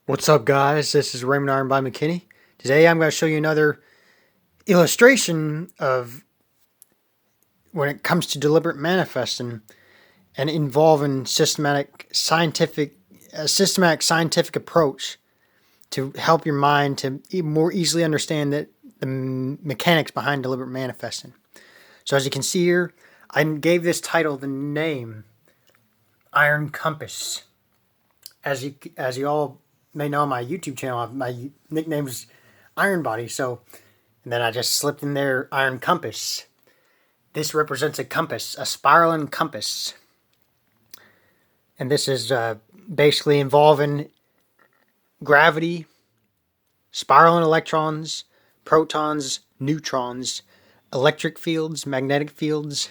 What's up, guys? This is Raymond Iron by McKinney. Today I'm going to show you another illustration of when it comes to deliberate manifesting and involving systematic scientific approach to help your mind to more easily understand the mechanics behind deliberate manifesting. So as you can see here, I gave this title the name Iron Compass. As you all may know on my YouTube channel, my nickname is Iron Body. And then I just slipped in there Iron Compass. This represents a compass, a spiraling compass. And this is basically involving gravity, spiraling electrons, protons, neutrons, electric fields, magnetic fields,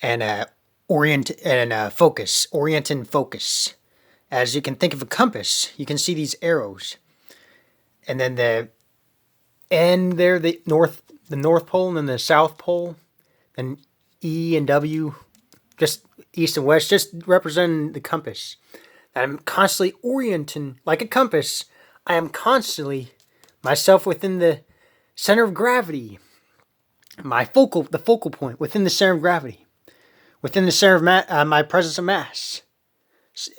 and orienting focus. As you can think of a compass, you can see these arrows, and then the end there, the north pole, and then the south pole, and E and W, just east and west, just representing the compass. I'm constantly orienting like a compass. I am constantly myself within the center of gravity, the focal point within the center of gravity, within the center of my presence of mass.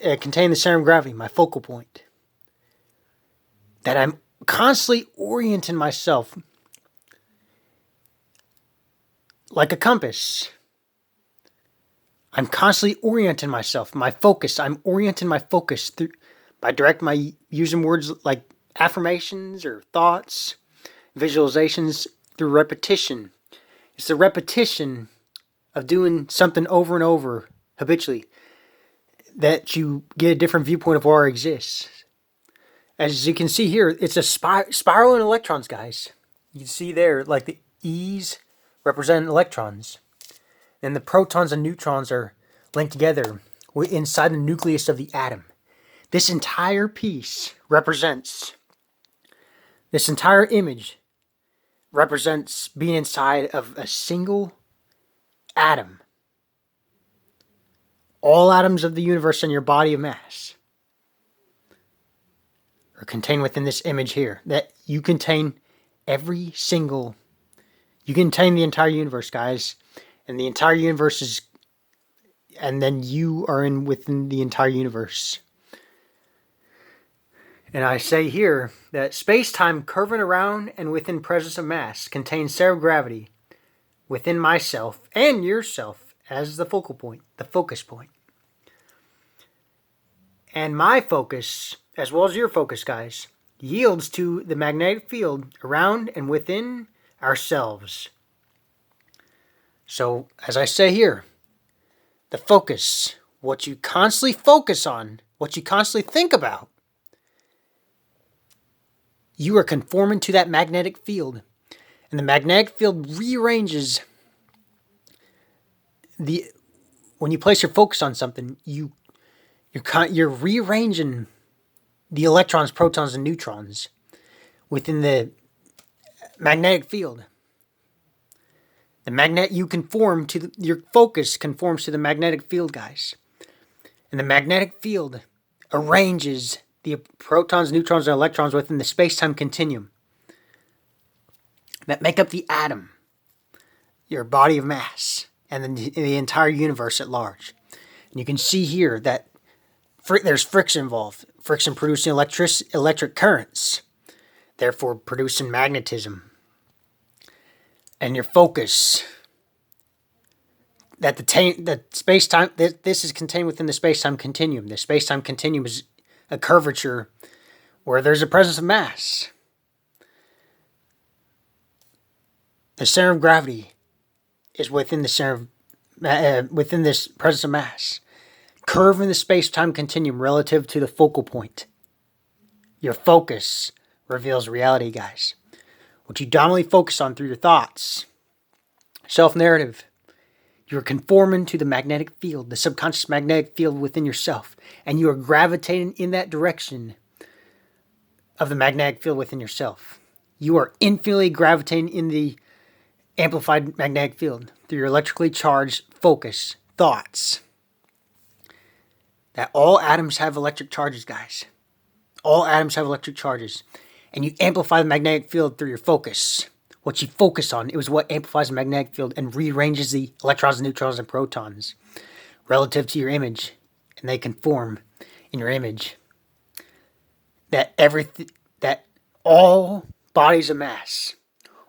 Contain the center of gravity, my focal point. That I'm constantly orienting myself like a compass. I'm constantly orienting myself, my focus. I'm orienting my focus by using words like affirmations or thoughts, visualizations through repetition. It's the repetition of doing something over and over habitually that you get a different viewpoint of where it exists. As you can see here, it's a spiral in electrons, guys. You can see there, like the E's represent electrons. And the protons and neutrons are linked together inside the nucleus of the atom. This entire image represents being inside of a single atom. All atoms of the universe in your body of mass are contained within this image here. That you contain the entire universe, guys. And the entire universe and then you are within the entire universe. And I say here that space-time curving around and within presence of mass contains center of gravity within myself and yourself as the focal point, the focus point. And my focus, as well as your focus, guys, yields to the magnetic field around and within ourselves. So, as I say here, the focus, what you constantly focus on, what you constantly think about, you are conforming to that magnetic field. And the magnetic field rearranges when you place your focus on something, you're rearranging the electrons, protons, and neutrons within the magnetic field. Your focus conforms to the magnetic field, guys. And the magnetic field arranges the protons, neutrons, and electrons within the space-time continuum that make up the atom, your body of mass, and the entire universe at large. And you can see here that there's friction involved. Friction producing electric currents, therefore producing magnetism. And your focus, this is contained within the space-time continuum. The space-time continuum is a curvature where there's a presence of mass. The center of gravity is within within this presence of mass. Curving the space-time continuum relative to the focal point. Your focus reveals reality, guys. What you dominantly focus on through your thoughts, self-narrative, you're conforming to the magnetic field, the subconscious magnetic field within yourself, and you are gravitating in that direction of the magnetic field within yourself. You are infinitely gravitating in the amplified magnetic field through your electrically charged focus, thoughts. That all atoms have electric charges, guys. All atoms have electric charges. And you amplify the magnetic field through your focus. What you focus on is what amplifies the magnetic field and rearranges the electrons, neutrons, and protons relative to your image. And they conform in your image. That all bodies of mass,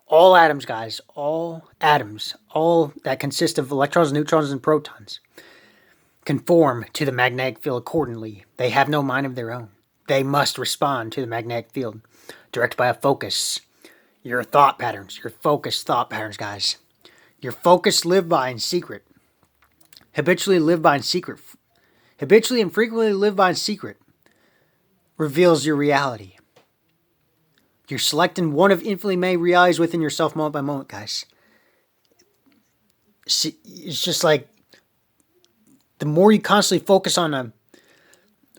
all atoms, guys, all atoms, all that consist of electrons, neutrons, and protons, conform to the magnetic field accordingly. They have no mind of their own. They must respond to the magnetic field, directed by a focus. Your thought patterns, your focused thought patterns, guys. Your focus live by in secret. Habitually live by in secret. Habitually and frequently live by in secret. Reveals your reality. You're selecting one of infinitely many realities within yourself moment by moment, guys. It's just like the more you constantly focus on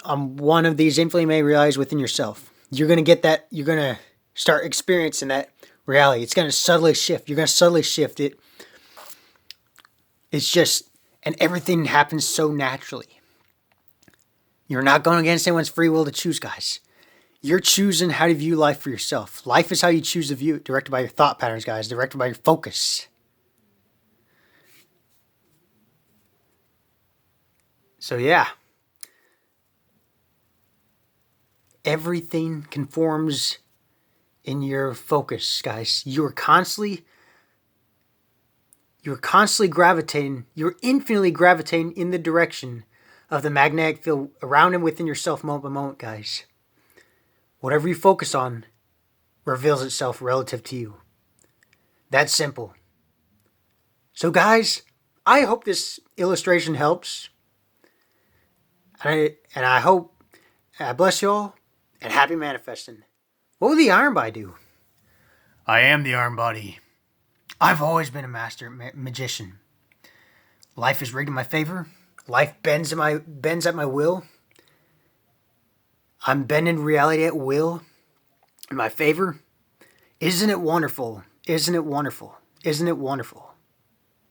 one of these infinitely many realities within yourself, you're going to get that, you're going to start experiencing that reality. It's going to subtly shift. You're going to subtly shift it. It's just, and everything happens so naturally. You're not going against anyone's free will to choose, guys. You're choosing how to view life for yourself. Life is how you choose to view it, directed by your thought patterns, guys, directed by your focus. So yeah, everything conforms in your focus, guys. You're constantly gravitating, you're infinitely gravitating in the direction of the magnetic field around and within yourself moment by moment, guys. Whatever you focus on reveals itself relative to you. That's simple. So guys, I hope this illustration helps. And I hope, I bless you all, and happy manifesting. What would the iron body do? I am the iron body. I've always been a master magician. Life is rigged in my favor. Life bends at my will. I'm bending reality at will in my favor. Isn't it wonderful? Isn't it wonderful? Isn't it wonderful?